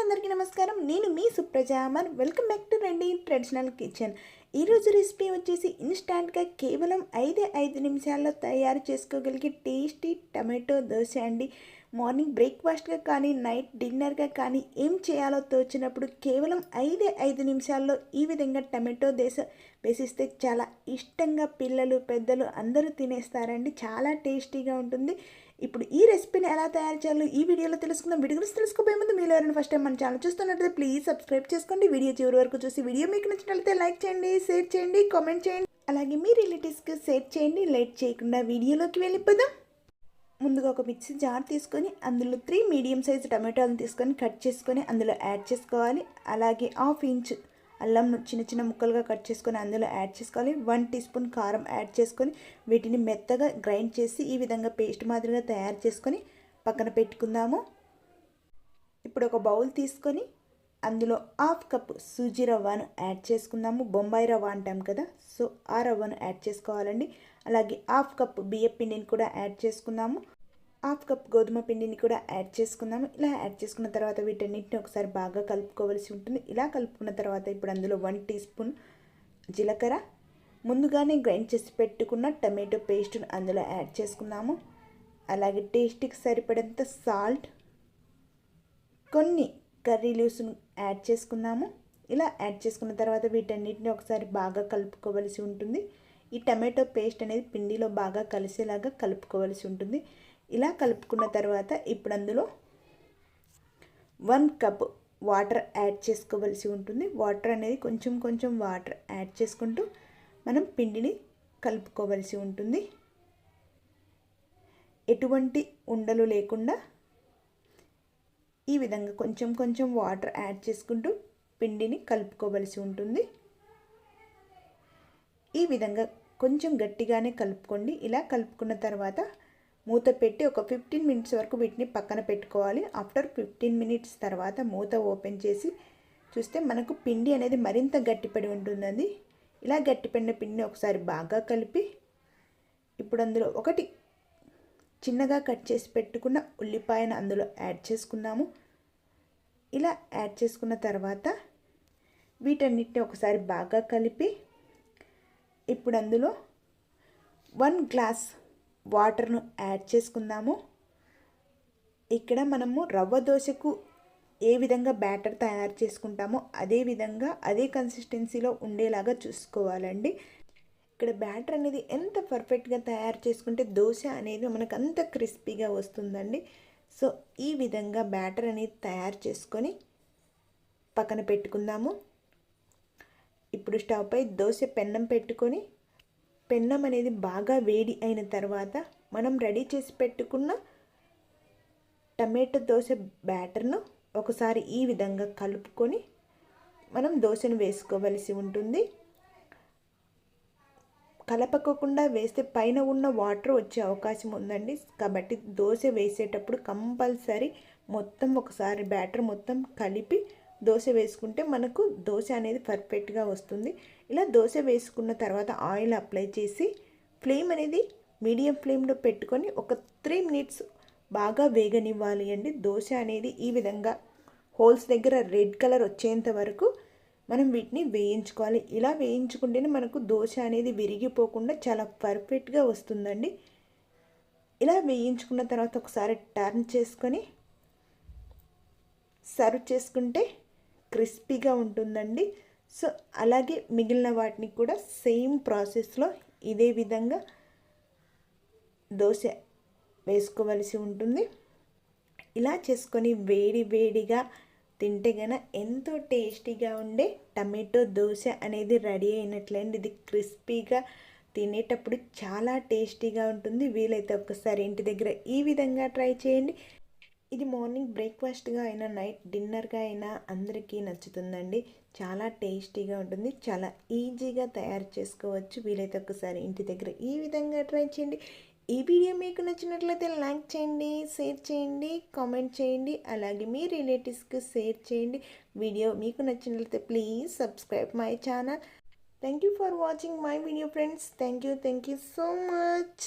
అందరికీ నమస్కారం. నేను మీ Supraja Amar. Welcome back to Reddy traditional kitchen. ఈరోజు రెసిపీ వచ్చేసి ఇన్స్టాంట్గా కేవలం 5 నిమిషాల్లో తయారు చేసుకోగలిగే టేస్టీ టమాటో దోశ అండి. మార్నింగ్ బ్రేక్ఫాస్ట్గా కానీ నైట్ డిన్నర్గా కానీ ఏం చేయాలో తోచినప్పుడు కేవలం 5 నిమిషాల్లో ఈ విధంగా టమాటో దోశ వేసిస్తే చాలా ఇష్టంగా పిల్లలు పెద్దలు అందరూ తినేస్తారండి. చాలా టేస్టీగా ఉంటుంది. ఇప్పుడు ఈ రెసిపీని ఎలా తయారు చేయాలో ఈ వీడియోలో తెలుసుకుందాం. వీడియో గురించి తెలుసుకోబోయే ముందు మీరు ఎవరైనా ఫస్ట్ టైం మన ఛానల్ చూస్తున్నట్లయితే ప్లీజ్ సబ్స్క్రైబ్ చేసుకోండి. వీడియో చివరి వరకు చూసి వీడియో మీకు నచ్చినట్లయితే లైక్ చేయండి, షేర్ చేయండి, కామెంట్ చేయండి. అలాగే మీ రిలేటివ్స్కి షేర్ చేయండి. లేట్ చేయకుండా వీడియోలోకి వెళ్ళిపోదాం. ముందుగా ఒక మిక్సీ జార్ తీసుకొని అందులో 3 మీడియం సైజు టమాటాలను తీసుకొని కట్ చేసుకొని అందులో యాడ్ చేసుకోవాలి. అలాగే 1/2 ఇంచ్ అల్లం చిన్న చిన్న ముక్కలుగా కట్ చేసుకొని అందులో యాడ్ చేసుకోవాలి. 1 టీ స్పూన్ కారం యాడ్ చేసుకొని వీటిని మెత్తగా గ్రైండ్ చేసి ఈ విధంగా పేస్ట్ మాదిరిగా తయారు చేసుకొని పక్కన పెట్టుకుందాము. ఇప్పుడు ఒక బౌల్ తీసుకొని అందులో 1/2 కప్ సూజీ రవ్వను యాడ్ చేసుకుందాము. బొంబాయి రవ్వ అంటాం కదా, సో ఆ రవ్వను యాడ్ చేసుకోవాలండి. అలాగే 1/2 కప్ బియ్యం పిండిని కూడా యాడ్ చేసుకుందాము. 1/2 కప్ గోధుమ పిండిని కూడా యాడ్ చేసుకుందాము. ఇలా యాడ్ చేసుకున్న తర్వాత వీటన్నిటిని ఒకసారి బాగా కలుపుకోవాల్సి ఉంటుంది. ఇలా కలుపుకున్న తర్వాత ఇప్పుడు అందులో 1 టీ స్పూన్ జీలకర్ర, ముందుగానే గ్రైండ్ చేసి పెట్టుకున్న టమాటో పేస్ట్ను అందులో యాడ్ చేసుకుందాము. అలాగే టేస్ట్కి సరిపడంత సాల్ట్, కొన్ని కర్రీ లీవ్స్ను యాడ్ చేసుకుందాము. ఇలా యాడ్ చేసుకున్న తర్వాత వీటన్నిటిని ఒకసారి బాగా కలుపుకోవలసి ఉంటుంది. ఈ టమాటో పేస్ట్ అనేది పిండిలో బాగా కలిసేలాగా కలుపుకోవలసి ఉంటుంది. ఇలా కలుపుకున్న తర్వాత ఇప్పుడు అందులో 1 కప్ వాటర్ యాడ్ చేసుకోవలసి ఉంటుంది. వాటర్ అనేది కొంచెం వాటర్ యాడ్ చేసుకుంటూ మనం పిండిని కలుపుకోవలసి ఉంటుంది. ఎటువంటి ఉండలు లేకుండా ఈ విధంగా కొంచెం వాటర్ యాడ్ చేసుకుంటూ పిండిని కలుపుకోవలసి ఉంటుంది. ఈ విధంగా కొంచెం గట్టిగానే కలుపుకోండి. ఇలా కలుపుకున్న తర్వాత మూత పెట్టి ఒక 15 మినిట్స్ వరకు వీటిని పక్కన పెట్టుకోవాలి. ఆఫ్టర్ 15 మినిట్స్ తర్వాత మూత ఓపెన్ చేసి చూస్తే మనకు పిండి అనేది మరింత గట్టిపడి ఉంటుందండి. ఇలా గట్టిపడిన పిండిని ఒకసారి బాగా కలిపి ఇప్పుడు అందులో ఒకటి చిన్నగా కట్ చేసి పెట్టుకున్న ఉల్లిపాయను అందులో యాడ్ చేసుకున్నాము. ఇలా యాడ్ చేసుకున్న తర్వాత వీటన్నిటిని ఒకసారి బాగా కలిపి ఇప్పుడు అందులో 1 గ్లాస్ వాటర్ను యాడ్ చేసుకుందాము. ఇక్కడ మనము రవ్వ దోశకు ఏ విధంగా బ్యాటర్ తయారు చేసుకుంటామో అదే విధంగా అదే కన్సిస్టెన్సీలో ఉండేలాగా చూసుకోవాలండి. ఇక్కడ బ్యాటర్ అనేది ఎంత పర్ఫెక్ట్గా తయారు చేసుకుంటే దోశ అనేది మనకు అంత క్రిస్పీగా వస్తుందండి. సో ఈ విధంగా బ్యాటర్ అనేది తయారు చేసుకొని పక్కన పెట్టుకుందాము. ఇప్పుడు స్టవ్ పై దోశ పెన్నం పెట్టుకొని పెన్నం అనేది బాగా వేడి అయిన తర్వాత మనం రెడీ చేసి పెట్టుకున్న టమాటో దోశ బ్యాటర్ను ఒకసారి ఈ విధంగా కలుపుకొని మనం దోశను వేసుకోవలసి ఉంటుంది. కలపకుండా వేస్తే పైన ఉన్న వాటర్ వచ్చే అవకాశం ఉందండి. కాబట్టి దోశ వేసేటప్పుడు కంపల్సరీ మొత్తం ఒకసారి బ్యాటర్ మొత్తం కలిపి దోశ వేసుకుంటే మనకు దోశ అనేది పర్ఫెక్ట్గా వస్తుంది. ఇలా దోశ వేసుకున్న తర్వాత ఆయిల్ అప్లై చేసి ఫ్లేమ్ అనేది మీడియం ఫ్లేమ్లో పెట్టుకొని ఒక 3 మినిట్స్ బాగా వేగనివ్వాలి అండి. దోశ అనేది ఈ విధంగా హోల్స్ దగ్గర రెడ్ కలర్ వచ్చేంత వరకు మనం వీటిని వేయించుకోవాలి. ఇలా వేయించుకుంటేనే మనకు దోశ అనేది విరిగిపోకుండా చాలా పర్ఫెక్ట్గా వస్తుందండి. ఇలా వేయించుకున్న తర్వాత ఒకసారి టర్న్ చేసుకొని సర్వ్ చేసుకుంటే క్రిస్పీగా ఉంటుందండి. సో అలాగే మిగిలిన వాటిని కూడా సేమ్ ప్రాసెస్లో ఇదే విధంగా దోశ వేసుకోవలసి ఉంటుంది. ఇలా చేసుకొని వేడిగా తింటే గన ఎంతో టేస్టీగా ఉండే టమాటో దోశ అనేది రెడీ అయినట్లండి. ఇది క్రిస్పీగా తినేటప్పుడు చాలా టేస్టీగా ఉంటుంది. వీలైతే ఒకసారి ఇంటి దగ్గర ఈ విధంగా ట్రై చేయండి. ఇది మార్నింగ్ బ్రేక్ఫాస్ట్గా అయినా నైట్ డిన్నర్గా అయినా అందరికీ నచ్చుతుందండి. చాలా టేస్టీగా ఉంటుంది. చాలా ఈజీగా తయారు చేసుకోవచ్చు. వీలైతే ఒకసారి ఇంటి దగ్గర ఈ విధంగా ట్రై చేయండి. ఈ వీడియో మీకు నచ్చినట్లయితే లైక్ చేయండి, షేర్ చేయండి, కామెంట్ చేయండి. అలాగే మీ రిలేటివ్స్కి షేర్ చేయండి. వీడియో మీకు నచ్చినట్లయితే please subscribe my channel. Thank you for watching my video friends. Thank you so much.